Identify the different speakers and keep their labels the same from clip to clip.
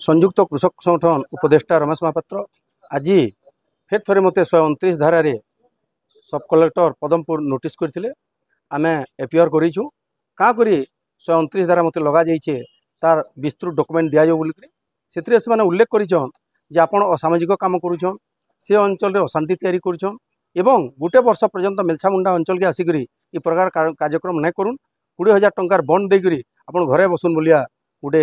Speaker 1: संयुक्त कृषक संगठन उपदेष्टा रमेश महापात्र आज फेर थे मत 129 धारा सब कलेक्टर पदमपुर नोटिस करते आम एपीआर करूँ क्या करी 129 धारा मत लग जाइए तार विस्तृत डॉक्यूमेंट दि जाऊ बोलिक से उल्लेख करछन जे आपण असामाजिक काम करुछन से अंचल अशांति तैयारी करुछन एवं गोटे वर्ष पर्यंत मेलछामुंडा अंचल के आसिक इ प्रकार कार्यक्रम नहीं करूँ 20,000 टंकार बंड देकर आपन घरे बसुन बोलिया गोटे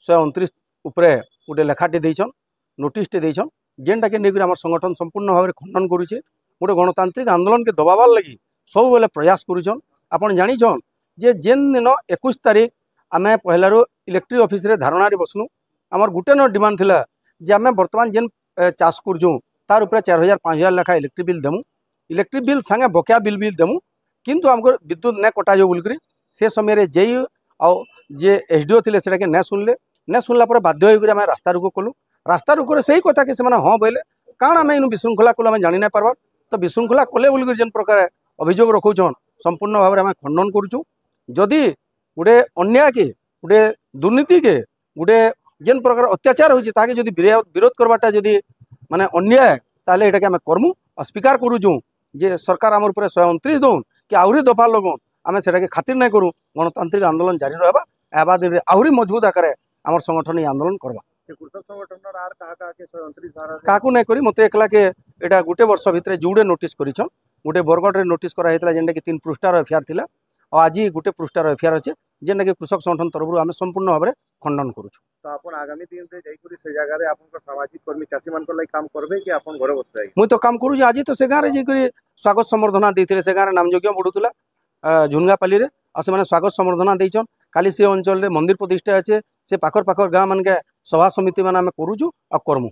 Speaker 1: 129 उपरे गोटे लेखाटे देछन नोटिसटे देछन जेनटा के लेकर आम संगठन संपूर्ण भाव में खंडन करुचे गोटे गणतांत्रिक आंदोलन के दबावार लगी सब बेले प्रयास करुछन। आपन जानिछन जे जेन दिन 21 तारीख आम पहलारू इलेक्ट्रिक ऑफिस रे धारणा बसनु आमर गोटे न डिमांड थिला जे आम बर्तमान जेन चाष करूँ तार उपरे 4,000-5,000 लेखा इलेक्ट्रिक बिल देमु इलेक्ट्रिक बिल संगे बकेया बिल देमु किंतु आमको विद्युत न कटा जाऊ बोलिक से समय जेई आउ जे एसडीओ थे से न शुणला बाध्य होकर आम रास्ता रुक कलु रास्ता रुक से ही कथा कि हाँ बोले कारण आम इन विशृंखला कलु आम जानी ना पार्बार तो विशृंखला कले बोलिक जेन प्रकार अभियोग रखुन संपूर्ण भाव में आम खंडन करुचु जदि गोटे अन्याय के गोटे दुर्नीति के गोटे जेन प्रकार अत्याचार होती जदि विरोध करवाटा जदि माने अन्याय ताले एटा के आम करमु अस्वीकार करुचु जे सरकार आम 129 दौन कि आहरी दफा लगन आम से खातिर नहीं करूँ गणतांत्रिक आंदोलन जारी रहा एबा दिन आहरी मजबूत आकार आम संगठन आंदोलन करवा क्या नहीं करी मत एकला के एटा गोटे वर्ष भितर जुड़े नोटिस करिछन गोटे बरगढ़ नोटिस कराइला जेनटा कि 3 पृष्ठार एफआईआर थिला और आज गोटे पृष्ठार एफआईआर अच्छे जेनटा कि कृषक संगठन तरफ आम संपूर्ण भाव में खंडन करुछु।
Speaker 2: तो आपण आगामी दिन रे जाइकुरी से जगह रे आपन सामाजिक कर्मी चासी मान को काम करबे कि आपन घरे बस जाई
Speaker 1: मुई तो काम करू आज तो से गाँव में जाइकुरी स्वागत संबर्धना देते से गाँव नामयज्ञ बढ़ुला झुनगापाली रे आ से स्वागत संबर्धना देछन काली से अंचल रे मंदिर प्रतिष्ठा अच्छे से पाखर गाँव मान के सभा समिति मान आम करूँ आ करमु।